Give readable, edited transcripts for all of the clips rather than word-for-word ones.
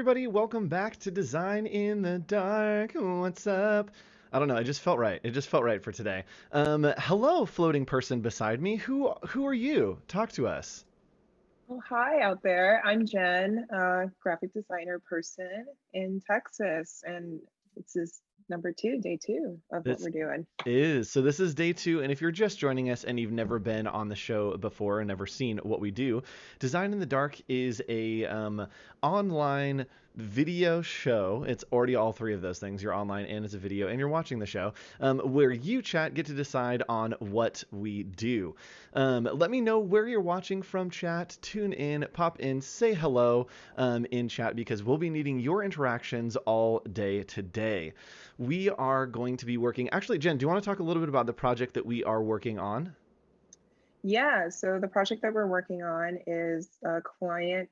everybody. Welcome back to Design in the Dark. What's up? I don't know. It just felt right. It just felt right for today. Hello, floating person beside me. Who are you? Talk to us. Well, hi out there. I'm Jen, graphic designer person in Texas, and this is day two of what This we're doing. this is day two, and if you're just joining us and you've never been on the show before and never seen what we do, Design in the Dark is a online video show. It's already all three of those things. You're online and it's a video, and you're watching the show, where you chat get to decide on what we do. Let me know where you're watching from, chat. Tune in, pop in, say hello in chat because we'll be needing your interactions all day today. We are going to be working. Actually, Jen, do you want to talk a little bit about the project that we are working on? Yeah, so the project that we're working on is a client.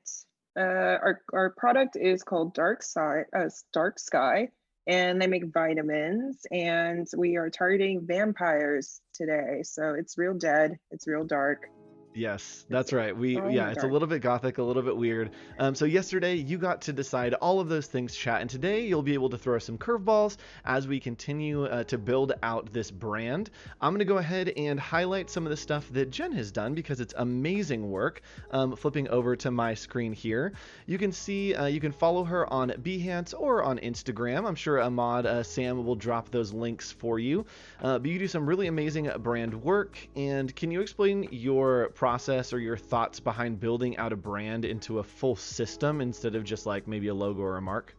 Our product is called Dark Sky, and they make vitamins, and we are targeting vampires today. So it's real dead, it's real dark, Yes, it's that's right. all in Yeah, the it's a dark. little bit gothic, a little bit weird. So yesterday you got to decide all of those things, chat, and today you'll be able to throw some curveballs as we continue to build out this brand. I'm going to go ahead and highlight some of the stuff that Jen has done because it's amazing work. Flipping over to my screen here, you can see you can follow her on Behance or on Instagram. I'm sure Ahmad Sam will drop those links for you. But you do some really amazing brand work. And can you explain your process or your thoughts behind building out a brand into a full system instead of just like maybe a logo or a mark?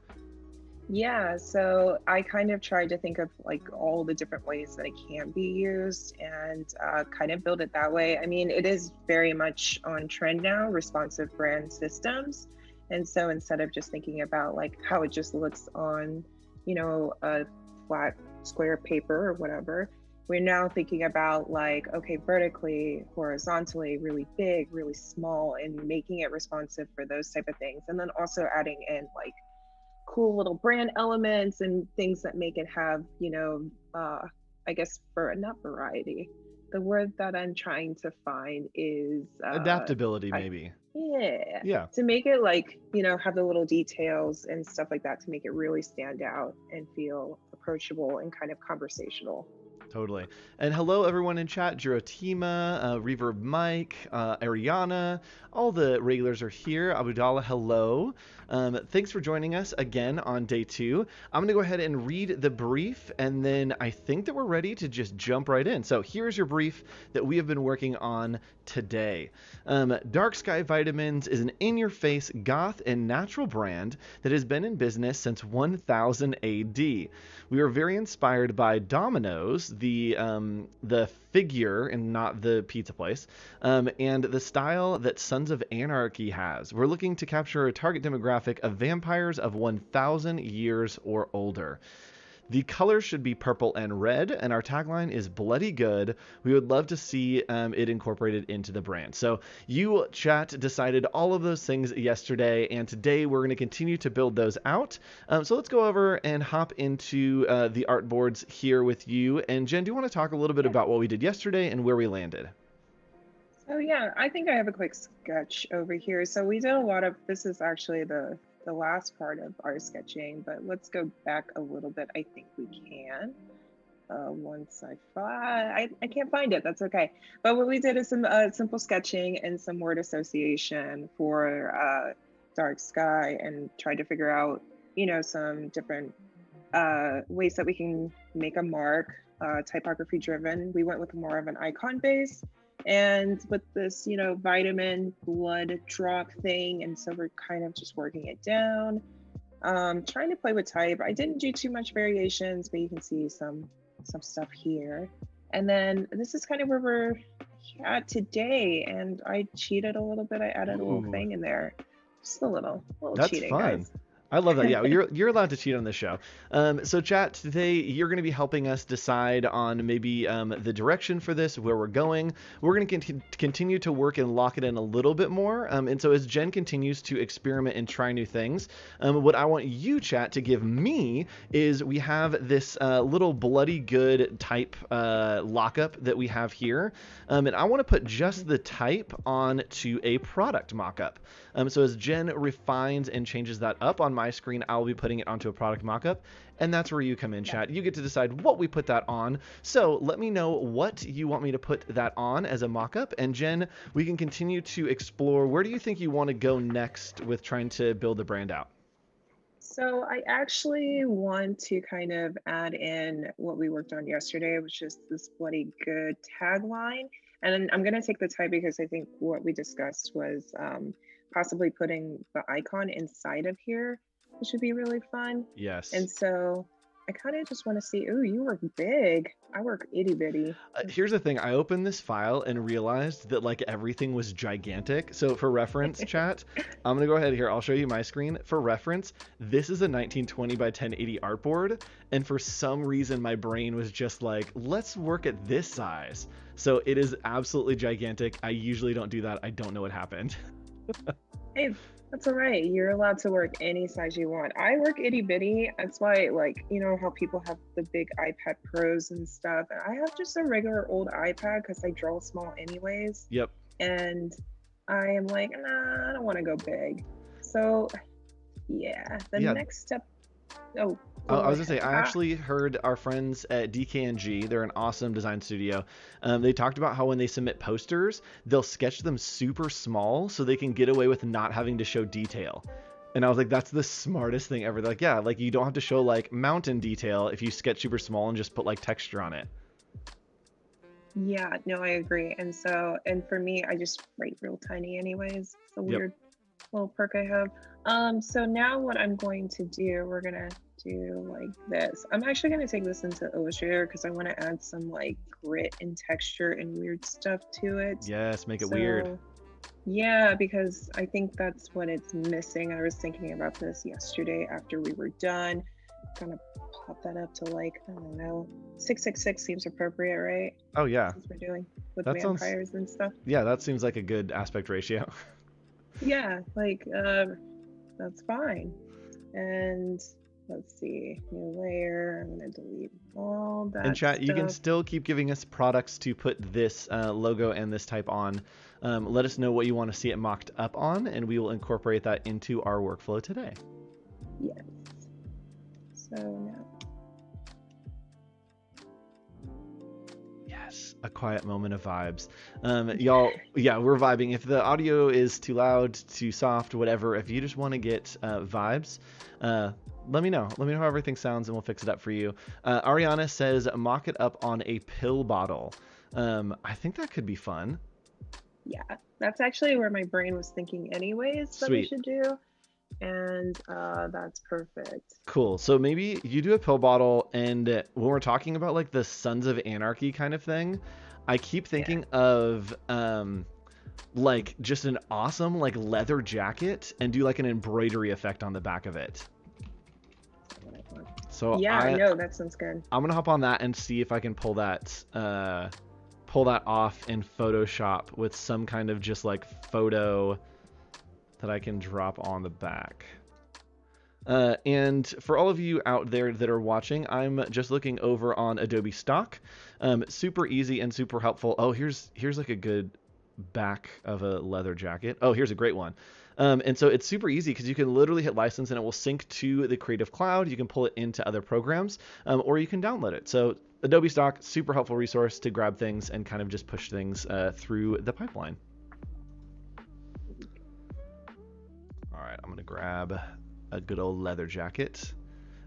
Yeah, so I kind of tried to think of like all the different ways that it can be used and kind of build it that way. I mean, it is very much on trend now, responsive brand systems. And so instead of just thinking about like how it just looks on, a flat square paper or whatever, we're now thinking about like, okay, vertically, horizontally, really big, really small, and making it responsive for those type of things. And then also adding in like cool little brand elements and things that make it have, I guess for not variety. The word that I'm trying to find is Adaptability, I maybe. yeah, Yeah. to make it like, have the little details and stuff like that to make it really stand out and feel approachable and kind of conversational. Totally. And hello, everyone in chat. Girotima, Reverb Mike, Ariana, all the regulars are here. Abudallah, hello. Thanks for joining us again on day two. I'm going to go ahead and read the brief, and then I think that we're ready to just jump right in. So here's your brief that we have been working on today. Dark Sky Vitamins is an in-your-face goth and natural brand that has been in business since 1000 AD. We were very inspired by Domino's, the figure and not the pizza place, and the style that Sons of Anarchy has. We're looking to capture a target demographic of vampires of 1,000 years or older. The colors should be purple and red, and our tagline is bloody good. We would love to see it incorporated into the brand. So you, chat, decided all of those things yesterday, and today we're going to continue to build those out. So let's go over and hop into the art boards here with you. And Jen, do you want to talk a little bit Yeah. about what we did yesterday and where we landed? So yeah, I think I have a quick sketch over here. So we did a lot of, this is actually the last part of our sketching, but let's go back a little bit. I think we can. Once I can't find it, that's okay. But what we did is some simple sketching and some word association for dark sky and tried to figure out, some different ways that we can make a mark, typography driven. We went with more of an icon base and with this, vitamin blood drop thing. And so we're kind of just working it down, trying to play with type. I didn't do too much variations, but you can see some stuff here. And then this is kind of where we're at today. And I cheated a little bit. I added a little Ooh, thing in there. Just a little that's cheating, fun. guys. I love that. Yeah, you're allowed to cheat on this show. So chat today, you're going to be helping us decide on maybe the direction for this, where we're going. We're going to continue to work and lock it in a little bit more. And so as Jen continues to experiment and try new things, what I want you, chat, to give me is we have this little bloody good type lockup that we have here, and I want to put just the type on to a product mockup. So as Jen refines and changes that up on my screen, I'll be putting it onto a product mockup, and that's where you come in, chat. You get to decide what we put that on. So let me know what you want me to put that on as a mockup, and Jenn, we can continue to explore where do you think you want to go next with trying to build the brand out? So I actually want to kind of add in what we worked on yesterday, which is this bloody good tagline. And I'm going to take the time because I think what we discussed was possibly putting the icon inside of here, which would be really fun. Yes. And so I kind of just want to see, ooh, you work big. I work itty bitty. Here's the thing. I opened this file and realized that like everything was gigantic. So for reference, chat, I'm going to go ahead here. I'll show you my screen. For reference, this is a 1920 by 1080 artboard. And for some reason, my brain was just like, let's work at this size. So it is absolutely gigantic. I usually don't do that. I don't know what happened. Hey, that's all right. You're allowed to work any size you want. I work itty bitty. That's why, like, you know how people have the big iPad Pros and stuff. I have just a regular old iPad because I draw small anyways. Yep. And I am like, nah, I don't want to go big. So, yeah, the next step. Oh, I was gonna say, I actually heard our friends at DKNG, they're an awesome design studio. They talked about how when they submit posters, they'll sketch them super small so they can get away with not having to show detail. And I was like, that's the smartest thing ever. They're like, yeah, like you don't have to show like mountain detail if you sketch super small and just put like texture on it. Yeah, no, I agree. And so, and for me, I just write real tiny anyways. It's a weird little perk I have. So now what I'm going to do, we're gonna do like this. I'm actually gonna take this into Illustrator because I want to add some like grit and texture and weird stuff to it. Yes, make it weird. Yeah, because I think that's what it's missing. I was thinking about this yesterday after we were done. Gonna pop that up to like, I don't know, 666 seems appropriate, right? Oh yeah. Since we're doing with that vampires and stuff. Yeah, that seems like a good aspect ratio. Yeah, like that's fine. And let's see, new layer. I'm gonna delete all that. In chat, stuff. You can still keep giving us products to put this logo and this type on. Let us know what you want to see it mocked up on, and we will incorporate that into our workflow today. Yes. So now. Yes, a quiet moment of vibes. Y'all, yeah, we're vibing. If the audio is too loud, too soft, whatever, if you just want to get vibes, let me know. Let me know how everything sounds and we'll fix it up for you. Ariana says, mock it up on a pill bottle. I think that could be fun. Yeah, that's actually where my brain was thinking anyways that we should do. And that's perfect. Cool. So maybe you do a pill bottle, and when we're talking about like the Sons of Anarchy kind of thing, I keep thinking of like just an awesome like leather jacket and do like an embroidery effect on the back of it. So yeah, I know that sounds good. I'm gonna hop on that and see if I can pull that off in Photoshop with some kind of just like photo that I can drop on the back. And for all of you out there that are watching, I'm just looking over on Adobe Stock. Super easy and super helpful. Oh, here's like a good back of a leather jacket. Oh, here's a great one. And so it's super easy because you can literally hit license and it will sync to the Creative Cloud. You can pull it into other programs, or you can download it. So Adobe Stock, super helpful resource to grab things and kind of just push things through the pipeline. All right, I'm gonna grab a good old leather jacket.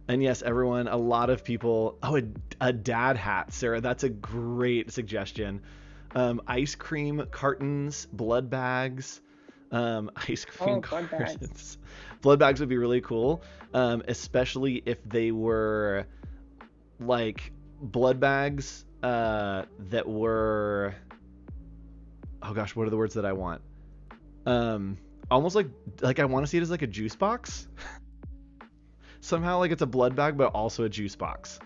And yes, everyone, a lot of people, a dad hat, Sarah, that's a great suggestion. Ice cream cartons, blood bags, ice cream cartons. Blood bags would be really cool, especially if they were like blood bags that were, oh gosh, what are the words that I want? Almost like I want to see it as like a juice box. Somehow like it's a blood bag, but also a juice box.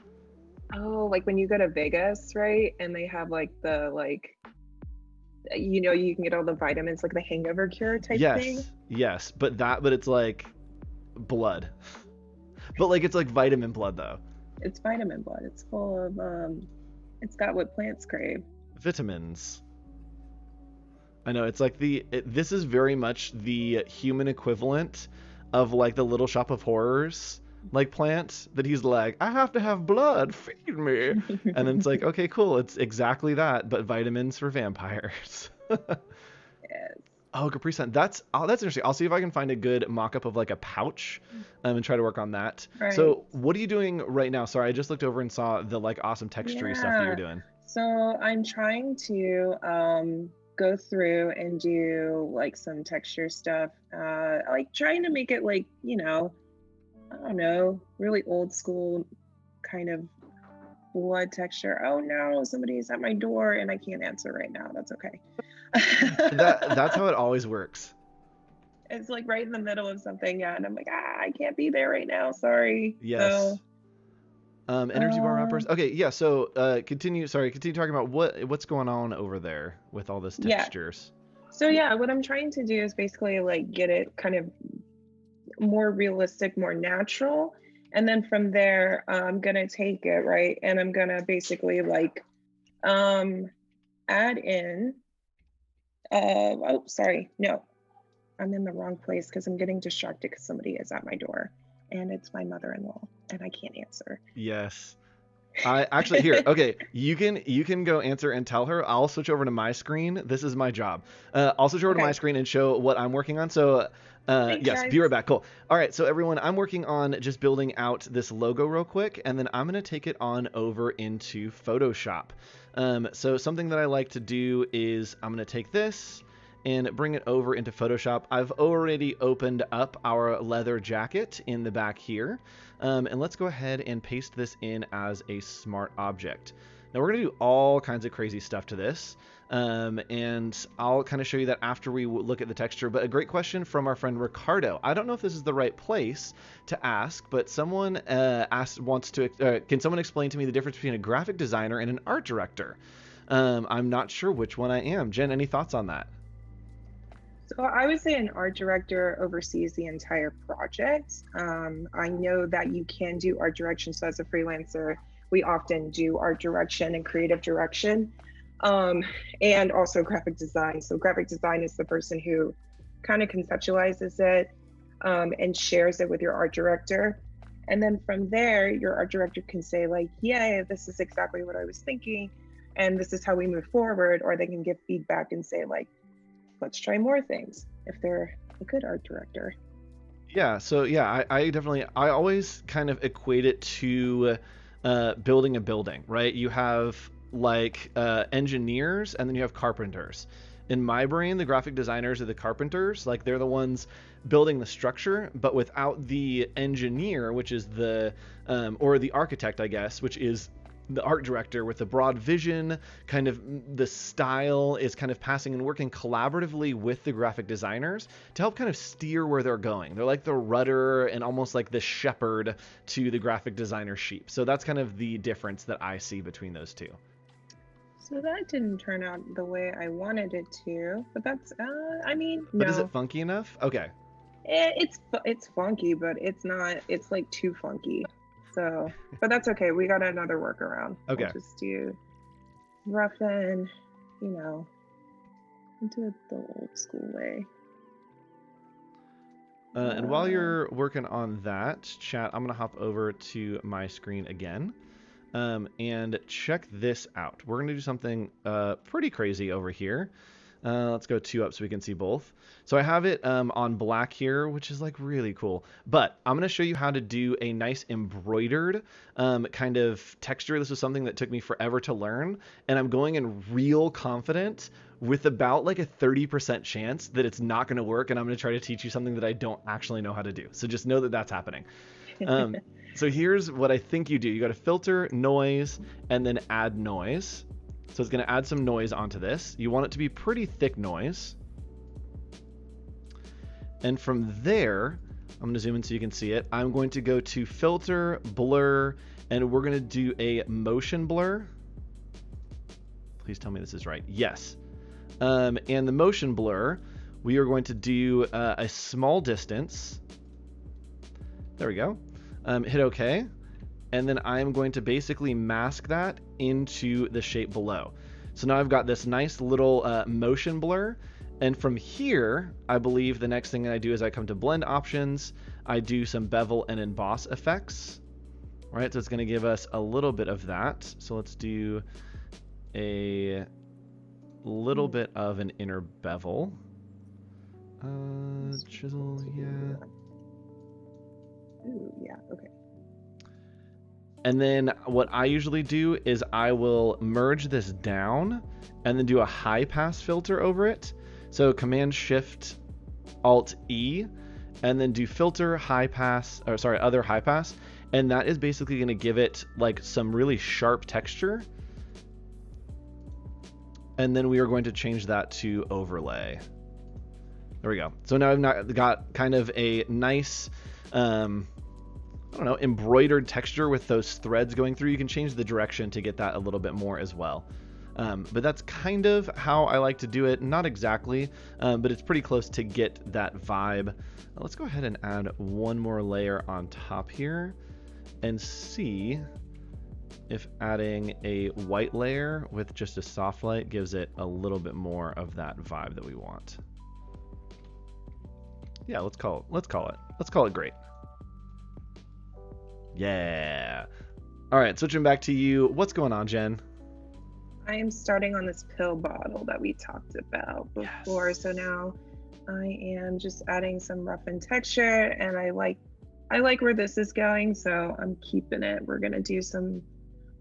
Oh, like when you go to Vegas, right? And they have like the you know, you can get all the vitamins, like the hangover cure type thing. Yes, but it's like blood. But like it's like vitamin blood though. It's vitamin blood. It's full of it's got what plants crave. Vitamins. I know, it's like this is very much the human equivalent of like the Little Shop of Horrors like plant that he's like, I have to have blood, feed me. And then it's like, okay, cool. It's exactly that, but vitamins for vampires. Yes. Oh, Capri Sun. That's interesting. I'll see if I can find a good mock-up of like a pouch, and try to work on that. Right. So, what are you doing right now? Sorry, I just looked over and saw the like awesome textury stuff that you're Yeah. doing. So I'm trying to go through and do like some texture stuff. Like trying to make it like, I don't know, really old school kind of blood texture. Oh no, somebody's at my door and I can't answer right now. That's okay. That's how it always works. It's like right in the middle of something, yeah, and I'm like, I can't be there right now. Sorry. Yes. So, Energy bar uh, wrappers. Okay, yeah. So, continue. Sorry, continue talking about what's going on over there with all this yeah. textures. So yeah, what I'm trying to do is basically like get it kind of more realistic, more natural. And then from there, I'm gonna take it, right? And I'm gonna basically like add in oh sorry, no, I'm in the wrong place because I'm getting distracted because somebody is at my door and it's my mother-in-law and I can't answer. Yes. I actually here. Okay, you can go answer and tell her. I'll switch over to my screen. This is my job. I'll switch over to my Okay, screen and show what I'm working on. So, thanks yes, guys. be right back. Cool. All right, so everyone, I'm working on just building out this logo real quick, and then I'm gonna take it on over into Photoshop. So something that I like to do is I'm gonna take this and bring it over into Photoshop. I've already opened up our leather jacket in the back here. And let's go ahead and paste this in as a smart object. Now we're going to do all kinds of crazy stuff to this. And I'll kind of show you that after we look at the texture. But a great question from our friend Ricardo. I don't know if this is the right place to ask, but someone can someone explain to me the difference between a graphic designer and an art director? I'm not sure which one I am. Jen, any thoughts on that? So I would say an art director oversees the entire project. I know that you can do art direction. So as a freelancer, we often do art direction and creative direction, and also graphic design. So graphic design is the person who kind of conceptualizes it, and shares it with your art director. And then from there, your art director can say like, yeah, this is exactly what I was thinking. And this is how we move forward. Or they can give feedback and say like, let's try more things if they're a good art director. Yeah, so yeah, I always kind of equate it to building a building, right? You have like engineers and then you have carpenters. In my brain, the graphic designers are the carpenters, like they're the ones building the structure, but without the engineer, which is or the architect, I guess, which is the art director with the broad vision, kind of the style is kind of passing and working collaboratively with the graphic designers to help kind of steer where they're going. They're like the rudder and almost like the shepherd to the graphic designer sheep. So that's kind of the difference that I see between those two. So that didn't turn out the way I wanted it to, but that's, I mean, But is no, it funky enough? Okay. it's funky, but it's not, it's like too funky. So, but that's okay. We got another workaround. Okay. We'll just do roughen, do it the old school way. And while you're working on that, chat, I'm going to hop over to my screen again. And check this out. We're going to do something pretty crazy over here. Let's go 2 up so we can see both. So I have it on black here, which is like really cool. But I'm going to show you how to do a nice embroidered kind of texture. This was something that took me forever to learn. And I'm going in real confident with about like a 30% chance that it's not going to work. And I'm going to try to teach you something that I don't actually know how to do. So just know that that's happening. So here's what I think you do. You got to filter, noise, and then add noise. So it's going to add some noise onto this. You want it to be pretty thick noise. And from there, I'm going to zoom in so you can see it. I'm going to go to filter, blur, and we're going to do a motion blur. Please tell me this is right. Yes. And the motion blur, we are going to do a small distance. There we go. Hit OK. And then I'm going to basically mask that into the shape below. So now I've got this nice little motion blur, And from here, I believe the next thing I do is I come to blend options. I do some bevel and emboss effects. All right, so it's going to give us a little bit of that. So let's do a little bit of an inner bevel. Chisel, yeah. Ooh, yeah, okay. And then what I usually do is I will merge this down and then do a high pass filter over it. So Command Shift Alt E and then do filter high pass, or sorry, other high pass. And that is basically going to give it like some really sharp texture. And then we are going to change that to overlay. There we go. So now I've got kind of a nice, I don't know, embroidered texture with those threads going through. You can change the direction to get that a little bit more as well. But that's kind of how I like to do it. Not exactly, but it's pretty close to get that vibe. Let's go ahead and add one more layer on top here and see if adding a white layer with just a soft light gives it a little bit more of that vibe that we want. Yeah, let's call it great. Yeah. All right, switching back to you. What's going on, Jen? I am starting on this pill bottle that we talked about before. Yes. So now I am just adding some roughened texture, and I like where this is going, so I'm keeping it. We're gonna do some,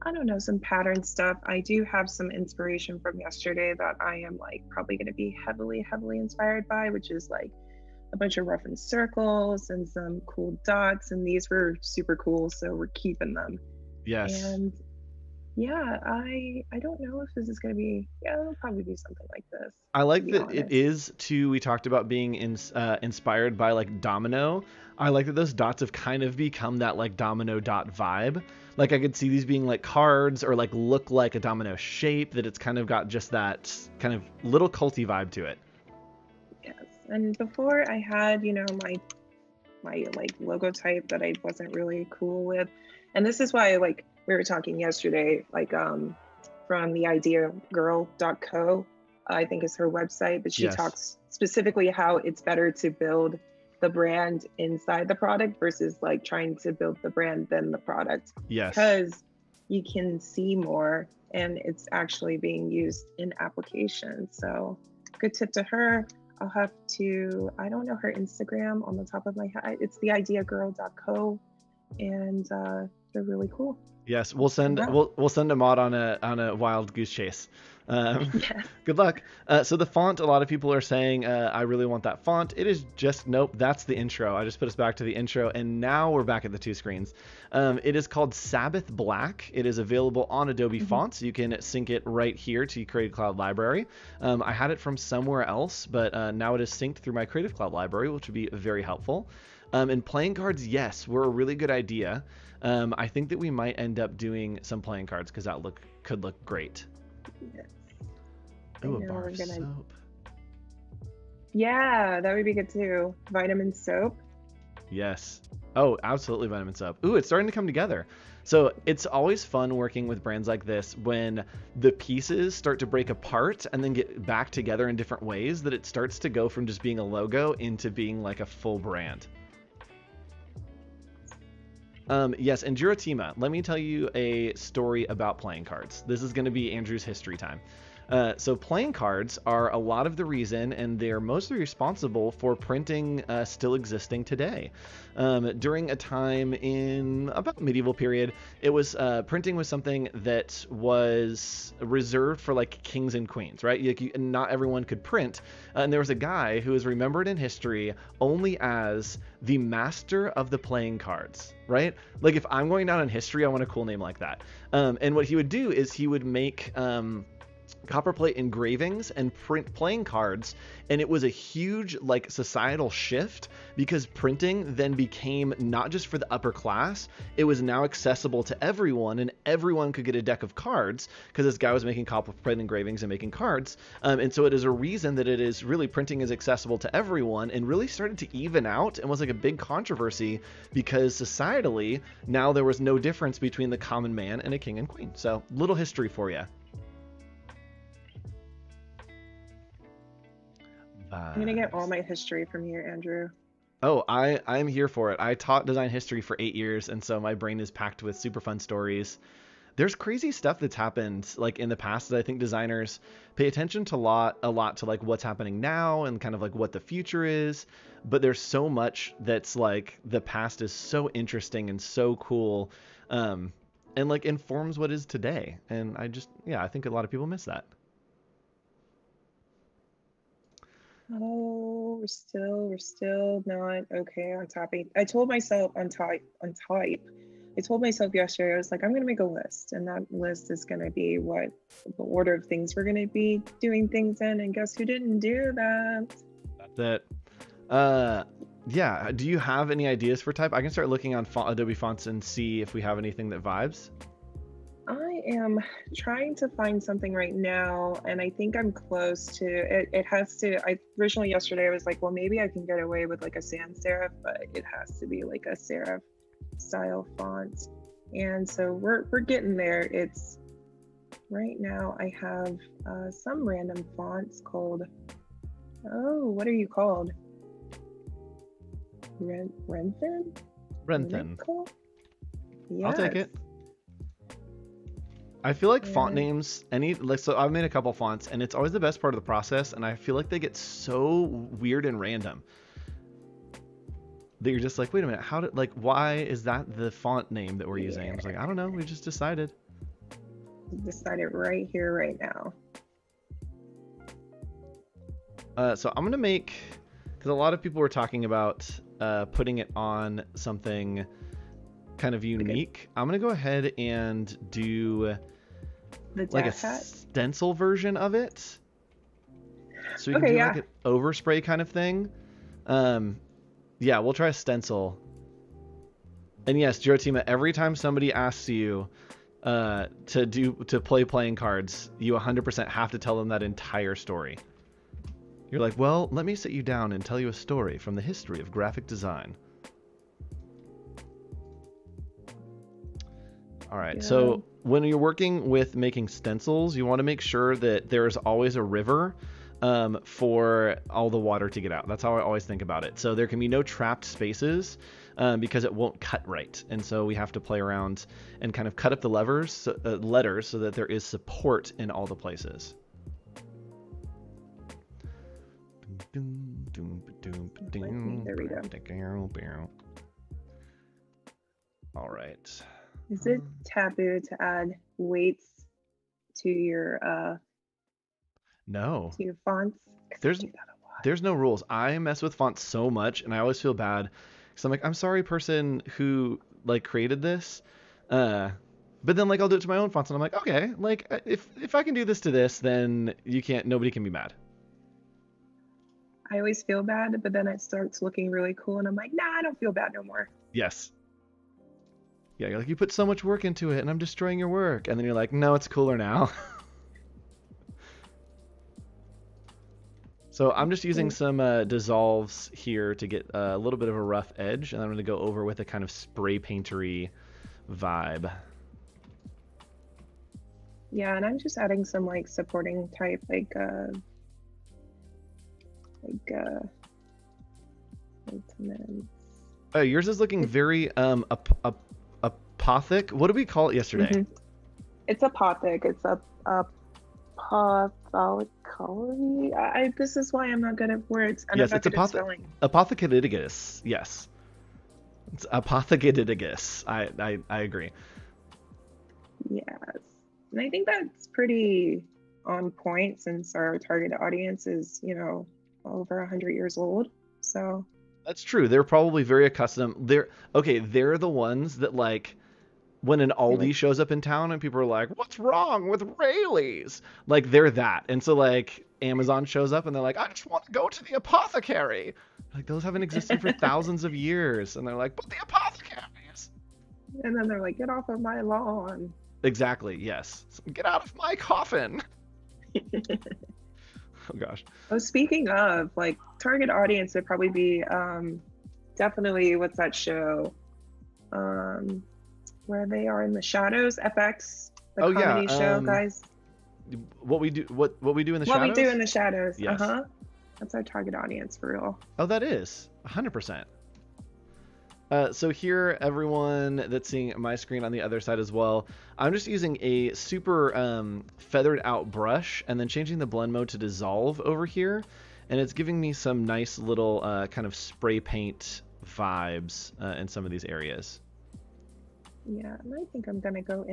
I don't know, some pattern stuff. I do have some inspiration from yesterday that I am like probably gonna be heavily inspired by, which is like a bunch of roughened circles and some cool dots, and these were super cool, so we're keeping them. Yes. And yeah, I don't know if this is going to be, yeah, it'll probably be something like this. I like that honest. It is too, we talked about being inspired by like domino. I like that those dots have kind of become that like domino dot vibe. Like I could see these being like cards or like look like a domino shape, that it's kind of got just that kind of little culty vibe to it. Yes. And before I had, you know, my like logo type that I wasn't really cool with. And this is why, like we were talking yesterday, like from theideagirl.co, I think is her website, but she talks specifically how it's better to build the brand inside the product versus like trying to build the brand then the product. Yes. Because you can see more and it's actually being used in application. So good tip to her. I'll have to, I don't know her Instagram on the top of my head. It's theideagirl.co, and they're really cool. Yes, we'll send a mod on a wild goose chase. Yes. Good luck. So the font, a lot of people are saying, I really want that font. It is just, nope, that's the intro. I just put us back to the intro, and now we're back at the two screens. It is called Sabbath Black. It is available on Adobe Fonts. You can sync it right here to your Creative Cloud library. I had it from somewhere else, but now it is synced through my Creative Cloud library, which would be very helpful. And playing cards, yes, were a really good idea. I think that we might end up doing some playing cards because that could look great. Yes. Ooh, a bar of soap. Yeah, that would be good too. Vitamin soap. Yes. Oh, absolutely, vitamin soap. Ooh, it's starting to come together. So it's always fun working with brands like this when the pieces start to break apart and then get back together in different ways, that it starts to go from just being a logo into being like a full brand. Yes, and Giratima, let me tell you a story about playing cards. This is going to be Andrew's history time. So playing cards are a lot of the reason, and they're mostly responsible for printing still existing today. During a time in about the medieval period, it was printing was something that was reserved for like kings and queens, right? Not everyone could print, and there was a guy who is remembered in history only as the master of the playing cards, right? Like if I'm going down in history, I want a cool name like that. And what he would do is he would make copperplate engravings and print playing cards, and it was a huge like societal shift because printing then became not just for the upper class, it was now accessible to everyone, and everyone could get a deck of cards because this guy was making copperplate engravings and making cards. And so it is a reason that it is really, printing is accessible to everyone, and really started to even out and was like a big controversy because societally now there was no difference between the common man and a king and queen. So little history for you. I'm gonna get all my history from you, Andrew. Oh, I'm here for it. I taught design history for 8 years, and so my brain is packed with super fun stories. There's crazy stuff that's happened like in the past that I think designers pay attention to a lot to like what's happening now and kind of like what the future is. But there's so much that's like the past is so interesting and so cool, um, and like informs what is today. And I think a lot of people miss that. Oh, we're still not okay on topic. I told myself on type. I told myself yesterday, I was like, I'm gonna make a list, and that list is gonna be what the order of things we're gonna be doing things in. And guess who didn't do that? That's it. Uh, yeah. Do you have any ideas for type? I can start looking on Adobe fonts and see if we have anything that vibes. I am trying to find something right now, and I think I'm close to it. It has to. I originally yesterday I was like, well, maybe I can get away with like a sans serif, but it has to be like a serif style font. And so we're getting there. It's right now I have some random fonts called, oh, what are you called? Renfen? Renfen. Yes. I'll take it. I feel like Yeah. font names, so I've made a couple fonts, and it's always the best part of the process, and I feel like they get so weird and random that you're just like, wait a minute, why is that the font name that we're using? I was like, I don't know, we just decided. Decided right here, right now. So I'm gonna make, because a lot of people were talking about putting it on something kind of unique. I'm gonna go ahead and do like a stencil version of it, so we can do like an overspray kind of thing. Yeah, we'll try a stencil. And yes, Jiratima, every time somebody asks you to play playing cards, you 100% have to tell them that entire story. You're like, well, let me sit you down and tell you a story from the history of graphic design. All right, so when you're working with making stencils, you want to make sure that there's always a river for all the water to get out. That's how I always think about it. So there can be no trapped spaces because it won't cut right. And so we have to play around and kind of cut up the letters so that there is support in all the places. There we go. All right. Is it taboo to add weights to your no to your fonts? There's no rules. I mess with fonts so much, and I always feel bad because I'm like, I'm sorry, person who like created this, but then like I'll do it to my own fonts, and I'm like, okay, like if I can do this to this, then nobody can be mad. I always feel bad, but then it starts looking really cool, and I'm like, nah, I don't feel bad no more. Yes. Yeah, you're like, you put so much work into it, and I'm destroying your work, and then you're like, no, it's cooler now. So I'm just using some dissolves here to get a little bit of a rough edge, and I'm going to go over with a kind of spray paintery vibe. Yeah, and I'm just adding some like supporting type, Oh, yours is looking very apothic. What did we call it yesterday? Mm-hmm. It's apothic. It's apothecary. This is why I'm not good at words. Yes, it's apothecaridigus. Yes, it's apothecaridigus. I agree. Yes, and I think that's pretty on point since our target audience is, over 100 years old. So that's true. They're probably very accustomed. They're the ones that like when an Aldi shows up in town and people are like, what's wrong with Rayleigh's? Like they're that. And so like Amazon shows up and they're like, I just want to go to the apothecary. Like those haven't existed for thousands of years. And they're like, but the apothecaries. And then they're like, get off of my lawn. Exactly. Yes. Get out of my coffin. Oh gosh. Oh, speaking of like target audience, it'd probably be definitely what's that show? Where they are in the shadows, FX, the comedy show, guys. What we do in the shadows? What we do in the shadows. Yes. That's our target audience for real. Oh, that is 100%. So here, everyone that's seeing my screen on the other side as well, I'm just using a super feathered out brush and then changing the blend mode to dissolve over here. And it's giving me some nice little kind of spray paint vibes in some of these areas. Yeah, and I think I'm gonna go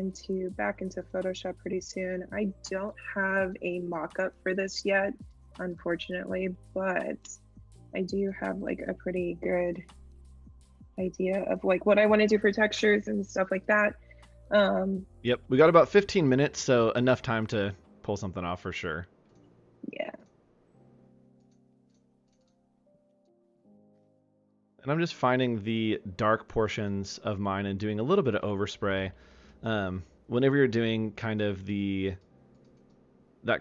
back into Photoshop pretty soon. I don't have a mock-up for this yet, unfortunately, but I do have like a pretty good idea of like what I want to do for textures and stuff like that. Yep, we got about 15 minutes, so enough time to pull something off for sure. Yeah. And I'm just finding the dark portions of mine and doing a little bit of overspray. Whenever you're doing kind of that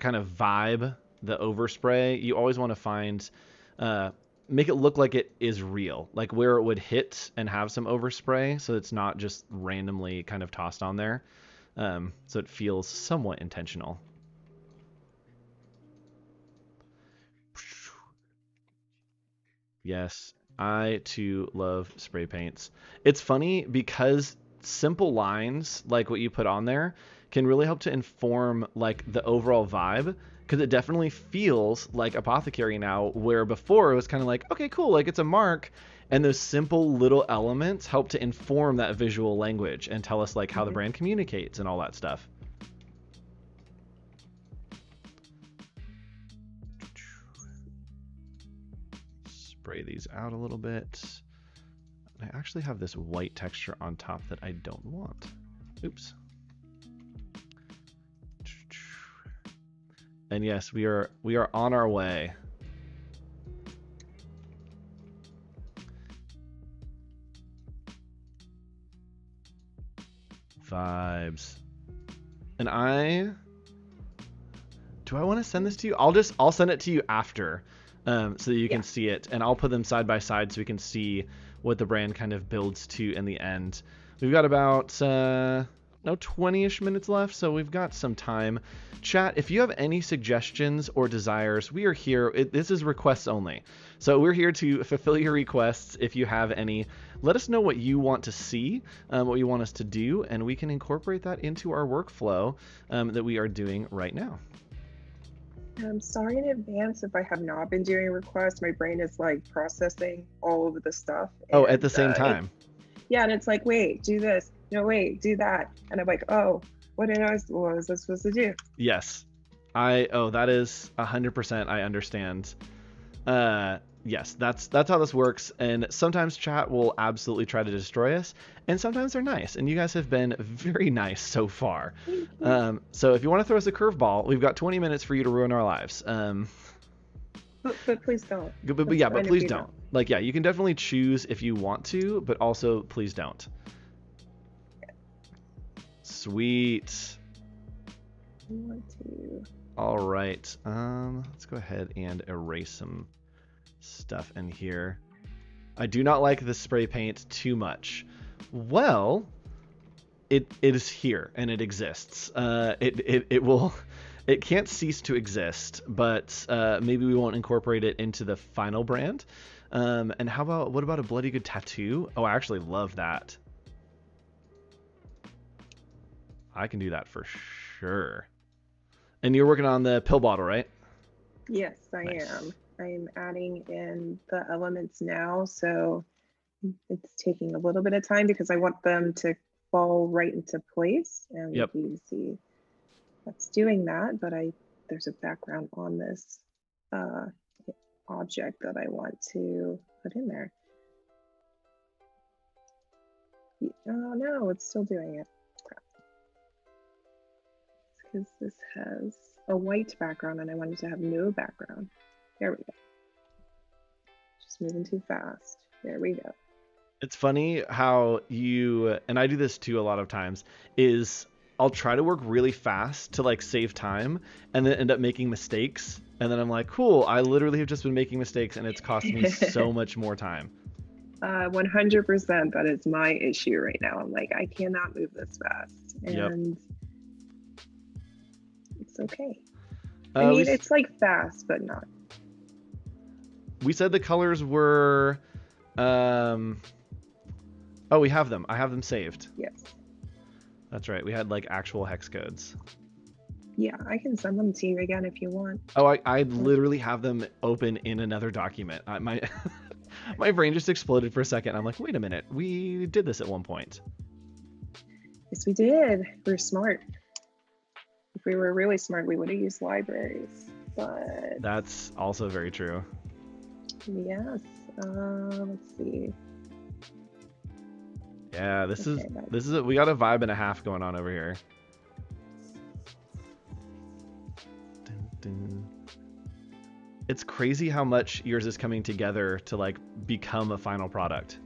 kind of vibe, the overspray, you always want to find, make it look like it is real, like where it would hit and have some overspray, so it's not just randomly kind of tossed on there. So it feels somewhat intentional. Yes, I too love spray paints. It's funny because simple lines like what you put on there can really help to inform like the overall vibe, because it definitely feels like Apothecary now, where before it was kind of like, okay, cool, like it's a mark, and those simple little elements help to inform that visual language and tell us like how the brand communicates and all that stuff. Spray these out a little bit. I actually have this white texture on top that I don't want. Oops. And yes, we are on our way. Vibes. And do I want to send this to you? I'll send it to you after, so that you can see it, and I'll put them side by side so we can see what the brand kind of builds to in the end. We've got about 20-ish minutes left, so we've got some time. Chat, if you have any suggestions or desires, we are here. This is requests only, so we're here to fulfill your requests. If you have any, let us know what you want to see, what you want us to do, and we can incorporate that into our workflow that we are doing right now. I'm sorry in advance if I have not been doing requests. My brain is like processing all of the stuff. Oh, at the same time. Yeah, and it's like, wait, do this. No, wait, do that. And I'm like, oh, what was I supposed to do? Yes. That is 100%. I understand. Yes, that's how this works. And sometimes chat will absolutely try to destroy us, and sometimes they're nice. And you guys have been very nice so far. So if you want to throw us a curveball, we've got 20 minutes for you to ruin our lives. But please don't. But please don't. Like, yeah, you can definitely choose if you want to, but also please don't. Sweet. I want to. All right. Let's go ahead and erase some stuff in here. I do not like the spray paint too much. Well, it is here and it exists. It can't cease to exist, but maybe we won't incorporate it into the final brand. And what about a bloody good tattoo? Oh, I actually love that. I can do that for sure. And you're working on the pill bottle, right? Yes, I am. I'm adding in the elements now, so it's taking a little bit of time because I want them to fall right into place. And you can see that's doing that, but there's a background on this object that I want to put in there. Oh no, it's still doing it. Because this has a white background and I wanted to have no background. There we go. Just moving too fast. There we go. It's funny how and I do this too a lot of times, is I'll try to work really fast to like save time and then end up making mistakes. And then I'm like, cool, I literally have just been making mistakes and it's cost me so much more time. 100%, that is my issue right now. I'm like, I cannot move this fast. And it's okay. I mean, it's like fast, but not. we said the colors were, oh, we have them. I have them saved. Yes. That's right. We had like actual hex codes. Yeah, I can send them to you again if you want. Oh, I literally have them open in another document. My my brain just exploded for a second. I'm like, wait a minute. We did this at one point. Yes, we did. We're smart. If we were really smart, we would have used libraries. But that's also very true. Yes. Let's see. Yeah, this is we got a vibe and a half going on over here. It's crazy how much yours is coming together to like become a final product.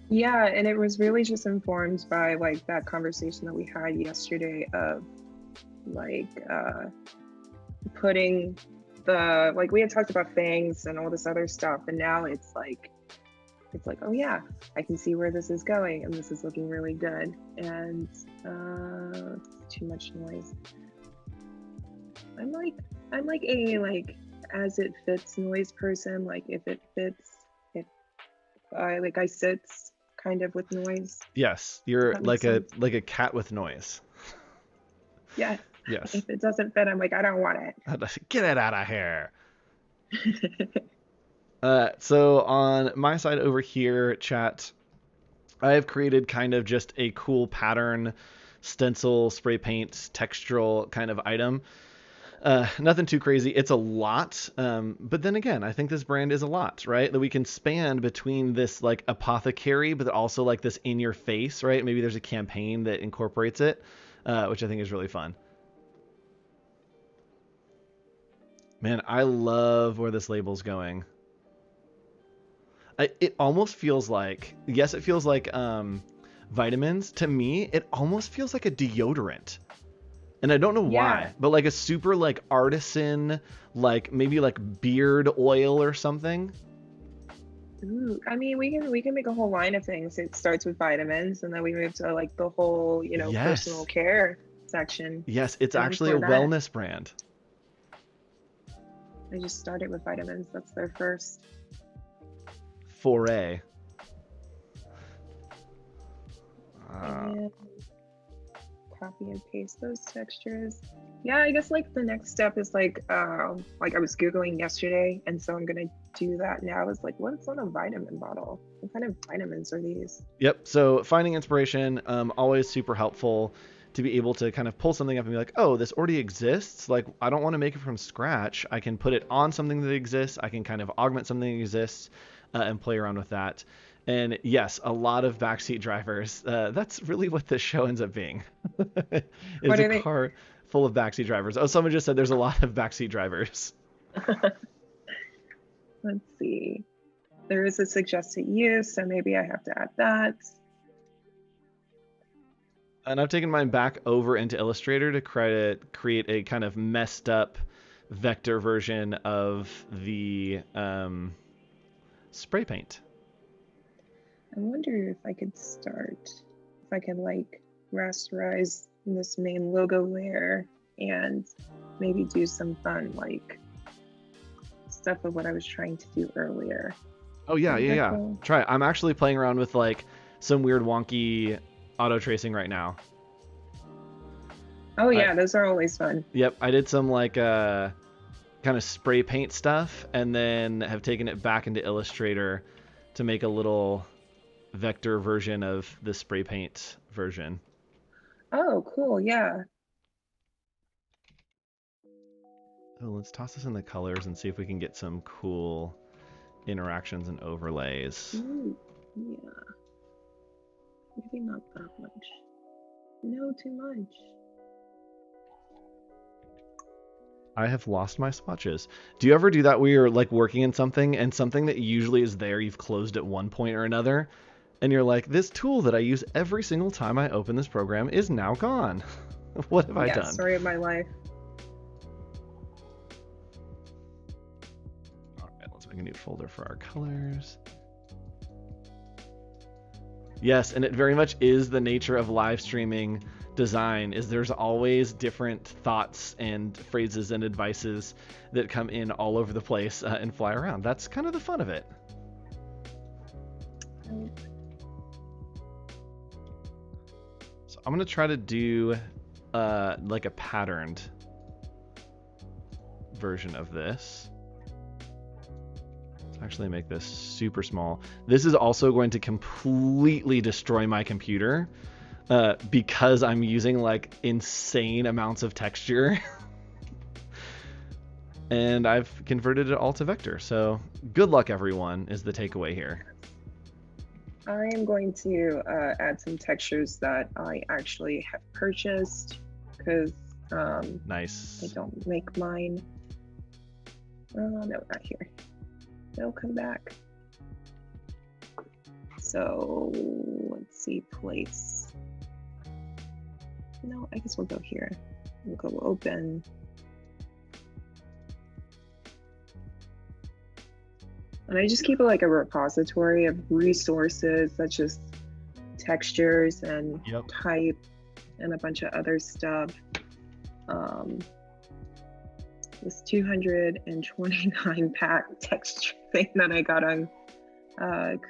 Yeah, and it was really just informed by like that conversation that we had yesterday of like putting the, like we had talked about fangs and all this other stuff, and now it's like, oh yeah, I can see where this is going and this is looking really good. And too much noise. I'm like a like as it fits noise person. Like if it fits, if I sits kind of with noise. Yes, you're like a cat with noise. Yeah. Yes. If it doesn't fit, I'm like, I don't want it. Get it out of here. So on my side over here, chat, I have created kind of just a cool pattern, stencil, spray paint, textural kind of item. Nothing too crazy. It's a lot. But then again, I think this brand is a lot, right? That we can span between this like apothecary, but also like this in your face, right? Maybe there's a campaign that incorporates it, which I think is really fun. Man, I love where this label's going. It almost feels like, yes, it feels like vitamins. To me, it almost feels like a deodorant. And I don't know why, but like a super like artisan, like maybe like beard oil or something. Ooh, I mean, we can make a whole line of things. It starts with vitamins, and then we move to like the whole, you know, personal care section. Yes, it's actually a wellness brand. I just started with vitamins. That's their first foray. And copy and paste those textures. Yeah, I guess like the next step is like I was Googling yesterday, and so I'm gonna do that now. Is like, what's on a vitamin bottle? What kind of vitamins are these? Yep. So finding inspiration, always super helpful to be able to kind of pull something up and be like, oh, this already exists. Like, I don't want to make it from scratch. I can put it on something that exists. I can kind of augment something that exists and play around with that. And yes, a lot of backseat drivers. That's really what this show ends up being. Is a car full of backseat drivers. Oh, someone just said there's a lot of backseat drivers. Let's see. There is a suggested use, so maybe I have to add that. And I've taken mine back over into Illustrator to create a kind of messed up vector version of the spray paint. I wonder if I could if I can like rasterize this main logo layer and maybe do some fun like stuff of what I was trying to do earlier. Oh yeah. Cool? Try it. I'm actually playing around with like some weird wonky auto tracing right now. Oh yeah, those are always fun. Yep, I did some like kind of spray paint stuff, and then have taken it back into Illustrator to make a little vector version of the spray paint version. Oh, cool, yeah. Oh, let's toss this in the colors and see if we can get some cool interactions and overlays. Ooh, yeah. Maybe not that much. No, too much. I have lost my swatches. Do you ever do that where you're like working in something and something that usually is there you've closed at one point or another, and you're like, this tool that I use every single time I open this program is now gone. What have I done? Story of my life. All right, let's make a new folder for our colors. Yes, and it very much is the nature of live streaming design is there's always different thoughts and phrases and advices that come in all over the place and fly around. That's kind of the fun of it. So I'm gonna try to do like a patterned version of this. Let's actually make this super small. This is also going to completely destroy my computer because I'm using like insane amounts of texture. And I've converted it all to vector. So good luck, everyone, is the takeaway here. I am going to add some textures that I actually have purchased because nice. I don't make mine. Oh, no, not here. They'll come back. So let's see, place. No, I guess we'll go here. We'll go open. And I just keep it like a repository of resources such as textures and type and a bunch of other stuff. This 229 pack texture thing that I got on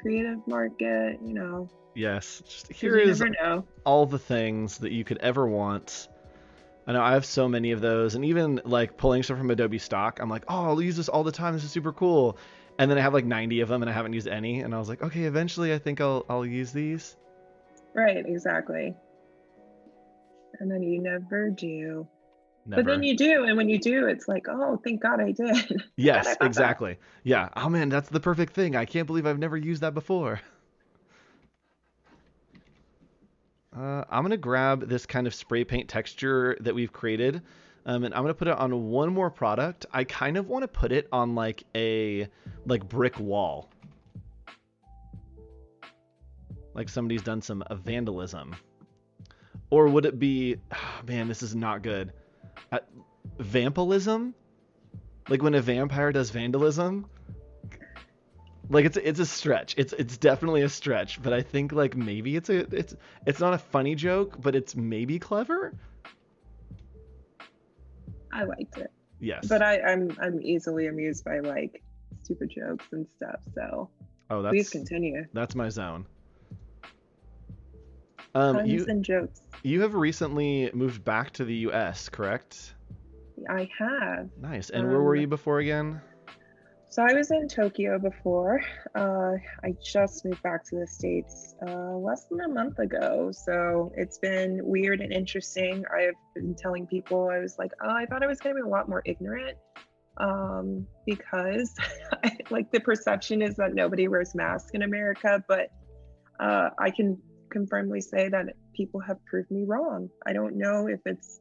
Creative Market, you know. Yes, just here is all the things that you could ever want. I know I have so many of those, and even like pulling stuff from Adobe stock, I'm like, oh, I'll use this all the time. This is super cool. And then I have like 90 of them, and I haven't used any. And I was like, okay, eventually I think I'll use these. Right, exactly. And then you never do. Never. But then you do, and when you do, it's like, oh, thank God I did. Yes, exactly. Yeah. Oh man, that's the perfect thing. I can't believe I've never used that before. I'm gonna grab this kind of spray paint texture that we've created, and I'm gonna put it on one more product. I kind of want to put it on like a brick wall, like somebody's done some vandalism. Or would it be? Oh, man, this is not good. Vampirism, like when a vampire does vandalism. Like it's a stretch. It's definitely a stretch, but I think like maybe it's not a funny joke, but it's maybe clever. I liked it. Yes. But I'm easily amused by like stupid jokes and stuff. So please continue. That's my zone. Puns and jokes. You have recently moved back to the US, correct? I have. Nice. And where were you before again? So I was in Tokyo before. I just moved back to the States less than a month ago. So it's been weird and interesting. I've been telling people, I was like, oh, I thought I was going to be a lot more ignorant because like the perception is that nobody wears masks in America, but I can confirmly say that people have proved me wrong. I don't know if it's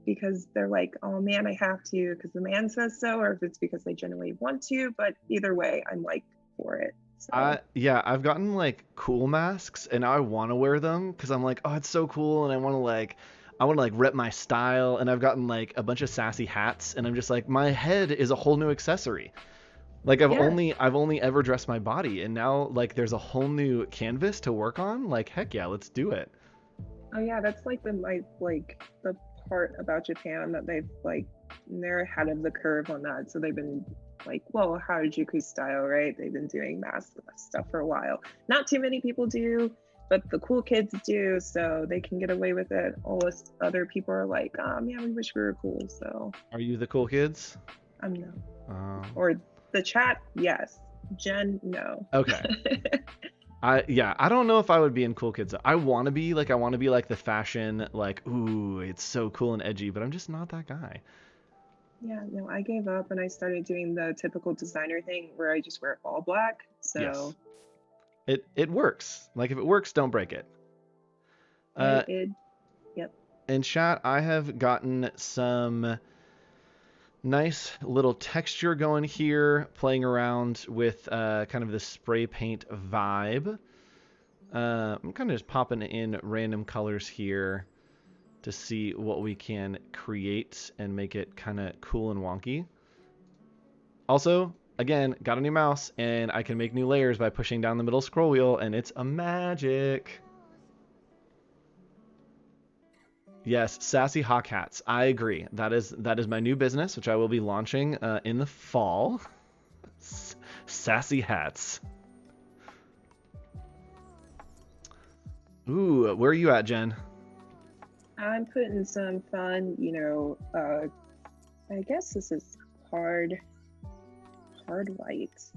because they're like, oh man, I have to because the man says so, or if it's because they genuinely want to, but either way, I'm like for it. So. Yeah, I've gotten like cool masks and now I want to wear them because I'm like, oh, it's so cool, and I want to like rep my style, and I've gotten like a bunch of sassy hats, and I'm just like, my head is a whole new accessory. Like I've only ever dressed my body, and now like there's a whole new canvas to work on. Like heck yeah, let's do it. Oh yeah, that's like the part about Japan that they're ahead of the curve on that. So they've been like, well, Harajuku style, right? They've been doing mask stuff for a while. Not too many people do, but the cool kids do, so they can get away with it. All us other people are like, oh man, we wish we were cool. So are you the cool kids? No. Or the chat, yes. Jen, no. Okay. I don't know if I would be in cool kids. I want to be like the fashion, like, ooh, it's so cool and edgy, but I'm just not that guy. Yeah, no, I gave up and I started doing the typical designer thing where I just wear all black. So yes. It works. Like if it works, don't break it. Yep. In chat, I have gotten some nice little texture going here, playing around with kind of the spray paint vibe. I'm kind of just popping in random colors here to see what we can create and make it kind of cool and wonky. Also, again, got a new mouse, and I can make new layers by pushing down the middle scroll wheel, and it's a magic. Yes, sassy hawk hats. I agree. That is my new business, which I will be launching in the fall. Sassy hats. Ooh, where are you at, Jen? I'm putting some fun, I guess this is hard white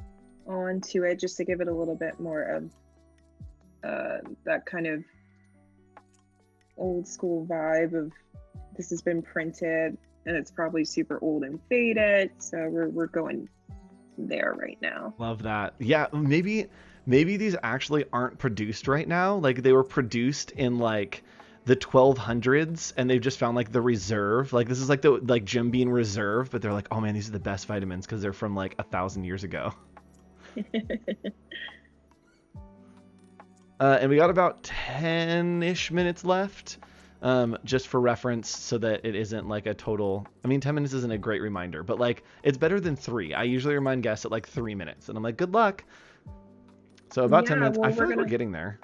onto it just to give it a little bit more of that kind of old school vibe of this has been printed and it's probably super old and faded. So we're going there right now. Love that. Yeah, maybe these actually aren't produced right now. Like they were produced in like the 1200s and they've just found like the reserve. Like this is like the like Jim Beam reserve, but they're like, oh man, these are the best vitamins because they're from like 1,000 years ago. And we got about 10-ish minutes left, just for reference, so that it isn't like a total. I mean, 10 minutes isn't a great reminder, but like it's better than 3. I usually remind guests at like 3 minutes, and I'm like, good luck. So about 10 Yeah, minutes. I well, feel like we're getting there.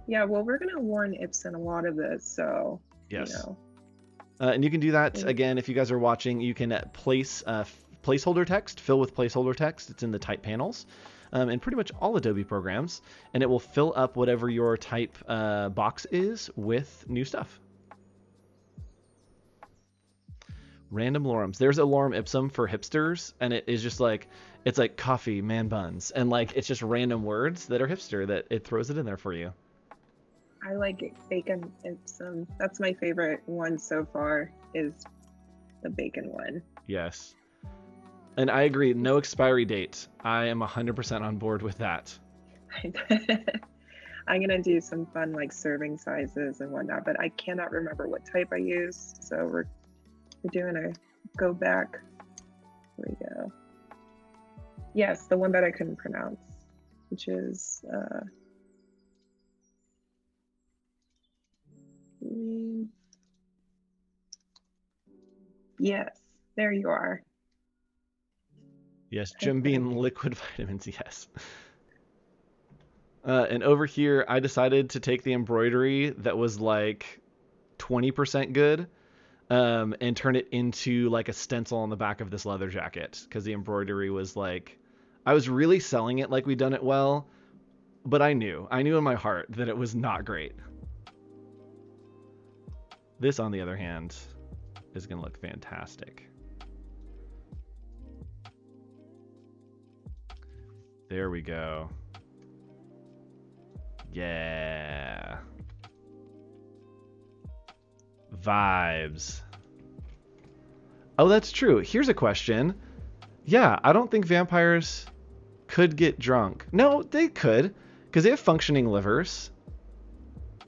we're gonna warn Ibsen a lot of this, so Yes. And you can do that Mm. again if you guys are watching. You can place placeholder text, fill with placeholder text. It's in the type panels. In pretty much all Adobe programs, and it will fill up whatever your type box is with new stuff. Random lorums. There's a lorem ipsum for hipsters, and it is just like, it's like coffee, man buns, and like it's just random words that are hipster that it throws it in there for you. I like it. Bacon Ibsen. That's my favorite one so far, is the bacon one. Yes. And I agree, no expiry date. I am 100% on board with that. I'm gonna do some fun like serving sizes and whatnot, but I cannot remember what type I used. So we're doing a go back. Here we go. Yes, the one that I couldn't pronounce, which is yes, there you are. Yes, Jim Beam liquid vitamins, yes. And over here, I decided to take the embroidery that was like 20% good, and turn it into like a stencil on the back of this leather jacket, because the embroidery was like, I was really selling it like we'd done it well, but I knew in my heart that it was not great. This, on the other hand, is going to look fantastic. There we go. Yeah. Vibes. Oh, that's true. Here's a question. Yeah, I don't think vampires could get drunk. No, they could, because they have functioning livers.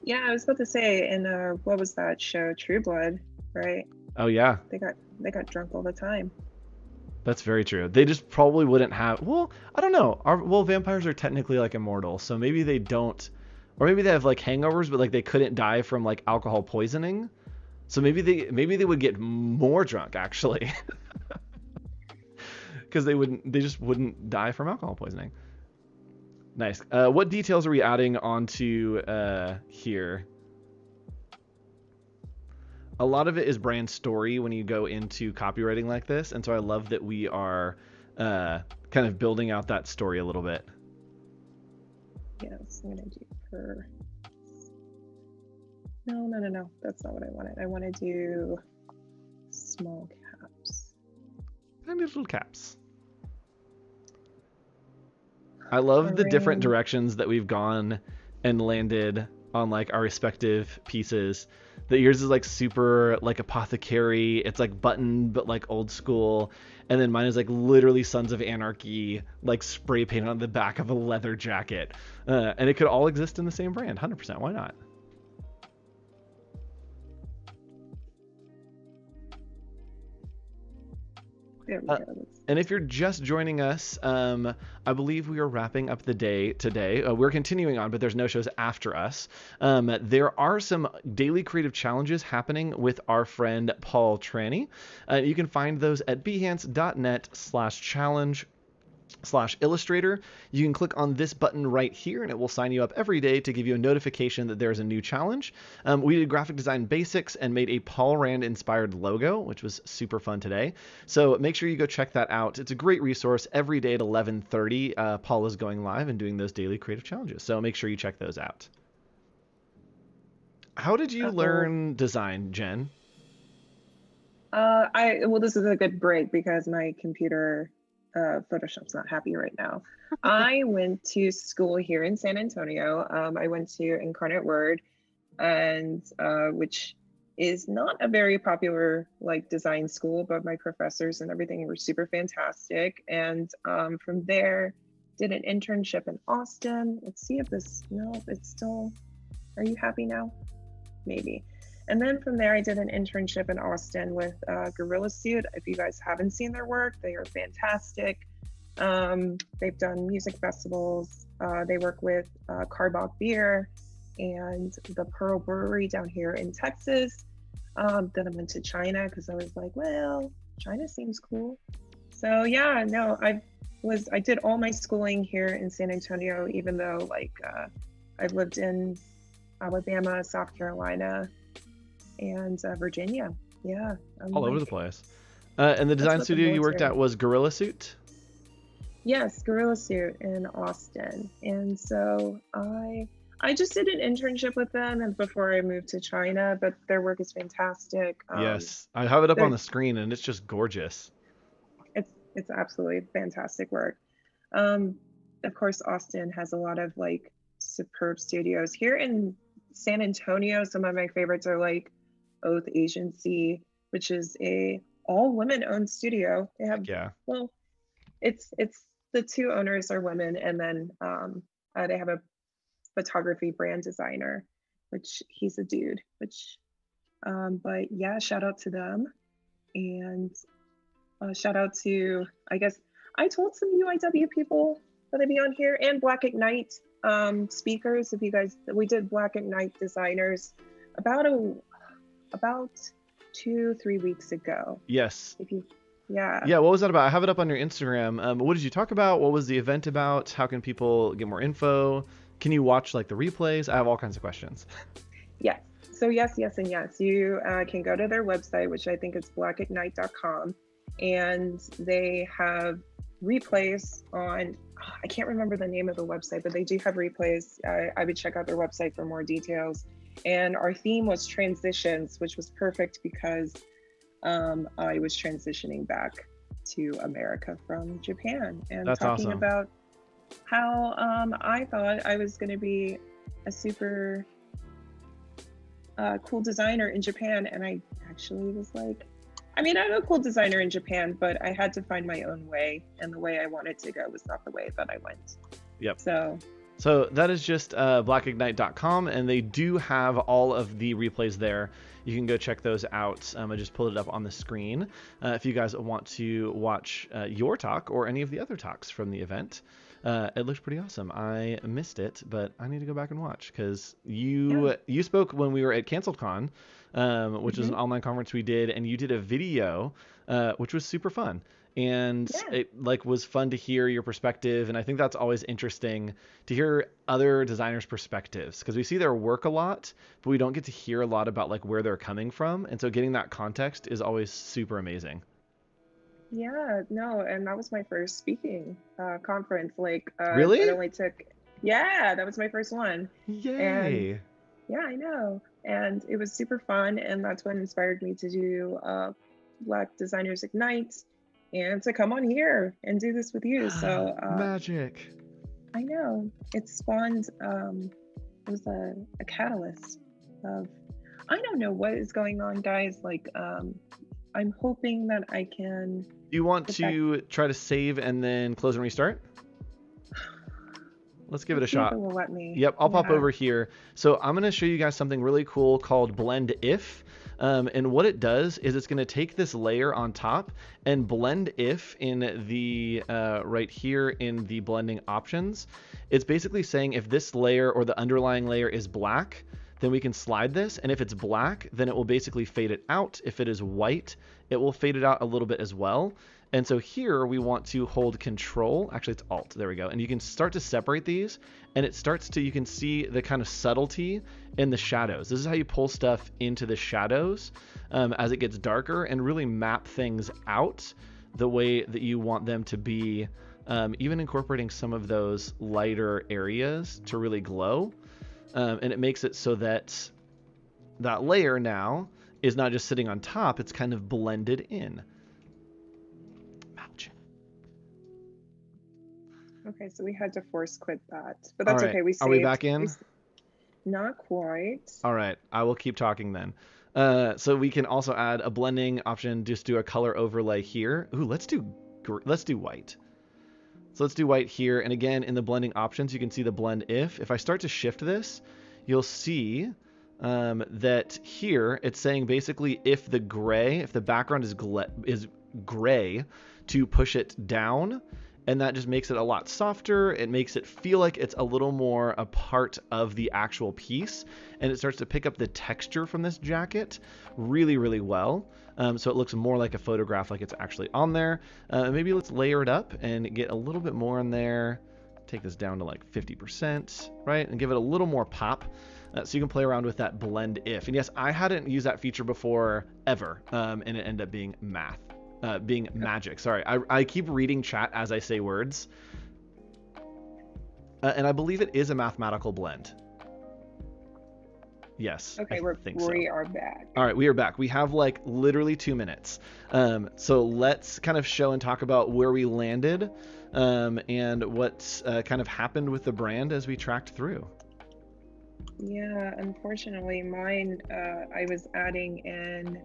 Yeah, I was about to say, in what was that show, True Blood, right? Oh yeah, They got drunk all the time. that's very true. They just probably wouldn't have. Well, I don't know. Vampires are technically like immortal, so maybe they don't, or maybe they have like hangovers, but like they couldn't die from like alcohol poisoning. So maybe they would get more drunk actually, because they just wouldn't die from alcohol poisoning. Nice. What details are we adding onto here? A lot of it is brand story when you go into copywriting like this, and so I love that we are kind of building out that story a little bit. Yes, I'm gonna do her. No. That's not what I wanted. I want to do small caps. And little caps. I love the different directions that we've gone and landed on like our respective pieces. That yours is like super like apothecary. It's like button but like old school, and then mine is like literally Sons of Anarchy, like spray paint on the back of a leather jacket. And it could all exist in the same brand. 100%. Why not? There we go. And if you're just joining us, I believe we are wrapping up the day today. We're continuing on, but there's no shows after us. There are some daily creative challenges happening with our friend Paul Tranny. You can find those at behance.net/challenge. Illustrator, you can click on this button right here and it will sign you up every day to give you a notification that there's a new challenge. We did graphic design basics and made a Paul Rand inspired logo, which was super fun today. So make sure you go check that out. It's a great resource. Every day at 11:30, Paul is going live and doing those daily creative challenges. So make sure you check those out. How did you learn design, Jenn? Well, this is a good break because my computer, Photoshop's not happy right now. I went to school here in San Antonio. I went to Incarnate Word, and which is not a very popular like design school, but my professors and everything were super fantastic. And from there, did an internship in Austin. Let's see if this, no, it's still, are you happy now? Maybe. And then from there, I did an internship in Austin with Gorilla Suit. If you guys haven't seen their work, they are fantastic. They've done music festivals. They work with Carbach Beer and the Pearl Brewery down here in Texas. Then I went to China because I was like, well, China seems cool. So yeah, no, I did all my schooling here in San Antonio, even though like I've lived in Alabama, South Carolina, and Virginia. Yeah. All over the place. And the design studio you worked at was Gorilla Suit? Yes, Gorilla Suit in Austin. And so I just did an internship with them and before I moved to China, but their work is fantastic. Yes, I have it up on the screen and it's just gorgeous. It's absolutely fantastic work. Of course, Austin has a lot of like superb studios. Here in San Antonio, some of my favorites are like Oath Agency, which is a all women owned studio. They have, well, it's the two owners are women, and then they have a photography brand designer, which he's a dude, which but yeah, shout out to them. And shout out to, I guess I told some UIW people that I'd be on here, and Black Ignite speakers. If you guys, we did Black Ignite designers about 2-3 weeks ago. Yes. If you, yeah. Yeah, what was that about? I have it up on your Instagram. What did you talk about? What was the event about? How can people get more info? Can you watch like the replays? I have all kinds of questions. Yes. So yes, and yes. You can go to their website, which I think is blackignite.com, and they have replays on, I can't remember the name of the website, but they do have replays. I would check out their website for more details. And our theme was transitions, which was perfect because I was transitioning back to America from Japan, and that's talking awesome. about how I thought I was going to be a super cool designer in Japan. And I actually was like, I mean, I'm a cool designer in Japan, but I had to find my own way, and the way I wanted to go was not the way that I went. Yep. So that is just blackignite.com, and they do have all of the replays there. You can go check those out. I just pulled it up on the screen. If you guys want to watch your talk or any of the other talks from the event, it looked pretty awesome. I missed it, but I need to go back and watch because you spoke when we were at CanceledCon, which is an online conference we did, and you did a video, which was super fun. And it like was fun to hear your perspective, and I think that's always interesting to hear other designers' perspectives, because we see their work a lot, but we don't get to hear a lot about like where they're coming from, and so getting that context is always super amazing. Yeah, no, and that was my first speaking conference. Like, really? It only took, that was my first one. Yay! And yeah, I know, and it was super fun, and that's what inspired me to do Black Designers Ignite, and to come on here and do this with you. So magic. I know, it spawned, it was a catalyst of, I don't know what is going on, guys. Like, I'm hoping that I can. Do you want to try to save and then close and restart? Let's give it a shot. It will let me. Yep, I'll pop over here. So I'm going to show you guys something really cool called Blend If. And what it does is it's going to take this layer on top and blend if in the right here in the blending options. It's basically saying if this layer or the underlying layer is black, then we can slide this, and if it's black, then it will basically fade it out. If it is white, it will fade it out a little bit as well. And so here we want to hold Control, actually it's Alt, there we go. And you can start to separate these, and it starts to, you can see the kind of subtlety in the shadows. This is how you pull stuff into the shadows as it gets darker, and really map things out the way that you want them to be, even incorporating some of those lighter areas to really glow. And it makes it so that that layer now is not just sitting on top, it's kind of blended in. Ouch. Okay, so we had to force quit that, but that's okay. We saved. Are we back in? Not quite. All right, I will keep talking then. So we can also add a blending option, just do a color overlay here. Ooh, let's do white. So let's do white here. And again, in the blending options, you can see the blend if. If I start to shift this, you'll see that here it's saying basically if the background is gray, to push it down. And that just makes it a lot softer. It makes it feel like it's a little more a part of the actual piece. And it starts to pick up the texture from this jacket really, really well. So it looks more like a photograph, like it's actually on there. Maybe let's layer it up and get a little bit more in there. Take this down to like 50%, right? And give it a little more pop. So you can play around with that blend if. And yes, I hadn't used that feature before ever. And it ended up being magic. Sorry, I keep reading chat as I say words. And I believe it is a mathematical blend. Yes. Okay, we are back. All right, we are back. We have like literally 2 minutes. So let's kind of show and talk about where we landed and what kind of happened with the brand as we tracked through. Yeah, unfortunately, mine, I was adding in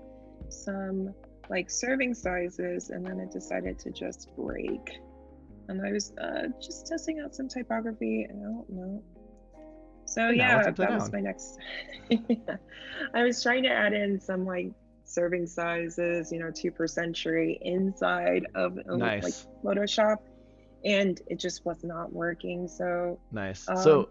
some like serving sizes, and then it decided to just break. And I was just testing out some typography, and I don't know. So yeah, that was my next. I was trying to add in some like serving sizes, 2 per century inside of like Photoshop, and it just was not working. So nice. So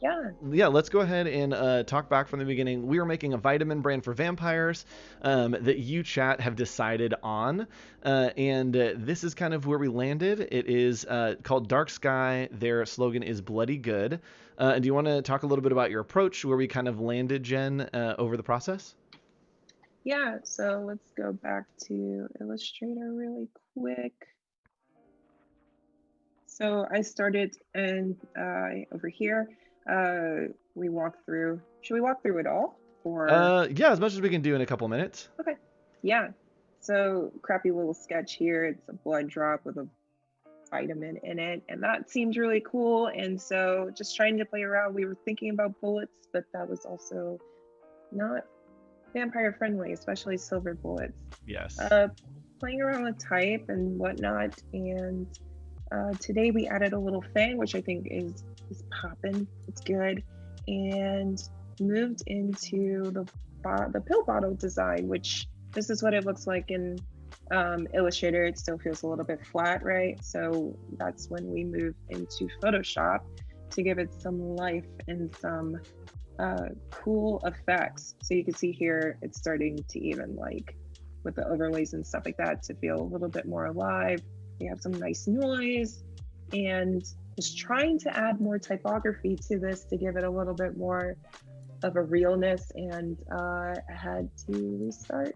yeah, let's go ahead and talk back from the beginning. We were making a vitamin brand for vampires that you chat have decided on, and this is kind of where we landed. It is called Dark Sky. Their slogan is Bloody Good. And do you want to talk a little bit about your approach, where we kind of landed, Jen, over the process? Yeah, so let's go back to Illustrator really quick. So I started, and over here, we walk through. Should we walk through it all? Or yeah, as much as we can do in a couple minutes. Okay. Yeah. So crappy little sketch here. It's a blood drop with a vitamin in it, and that seemed really cool. And so just trying to play around. We were thinking about bullets, but that was also not vampire friendly, especially silver bullets. Yes. Playing around with type and whatnot, and today we added a little thing, which I think is popping. It's good, and moved into the pill bottle design, which this is what it looks like in Illustrator. It still feels a little bit flat, right? So that's when we move into Photoshop to give it some life and some cool effects. So you can see here, it's starting to even like with the overlays and stuff like that to feel a little bit more alive. We have some nice noise, and just trying to add more typography to this to give it a little bit more of a realness, and I had to restart.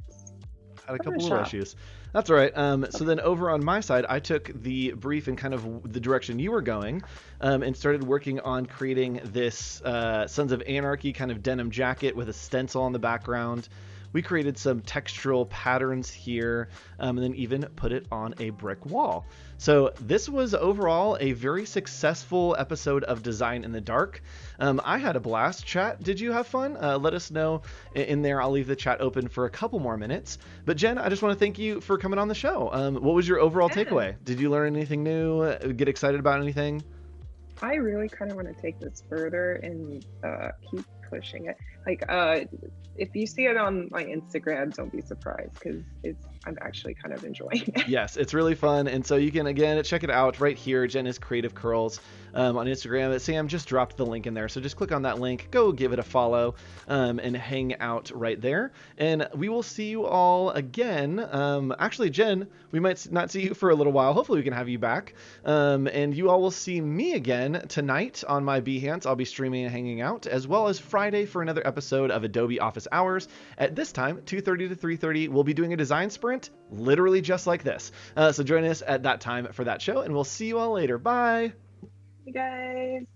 Had a couple little issues. That's all right. So then over on my side, I took the brief and kind of the direction you were going, and started working on creating this Sons of Anarchy kind of denim jacket with a stencil on the background. We created some textural patterns here, and then even put it on a brick wall. So this was overall a very successful episode of Design in the Dark. I had a blast. Chat, did you have fun? Let us know in there. I'll leave the chat open for a couple more minutes. But Jen, I just want to thank you for coming on the show. What was your overall takeaway? Did you learn anything new? Get excited about anything? I really kind of want to take this further and keep pushing it. Like, if you see it on my Instagram, don't be surprised because I'm actually kind of enjoying it. Yes, it's really fun. And so you can, again, check it out right here. Jenn is Creative Curls on Instagram. Sam just dropped the link in there. So just click on that link, go give it a follow, and hang out right there. And we will see you all again. Actually, Jenn, we might not see you for a little while. Hopefully we can have you back. And you all will see me again tonight on my Behance. I'll be streaming and hanging out, as well as Friday for another episode of Adobe Office Hours. At this time, 2:30 to 3:30, we'll be doing a design sprint, literally just like this. So join us at that time for that show, and we'll see you all later. Bye. You guys.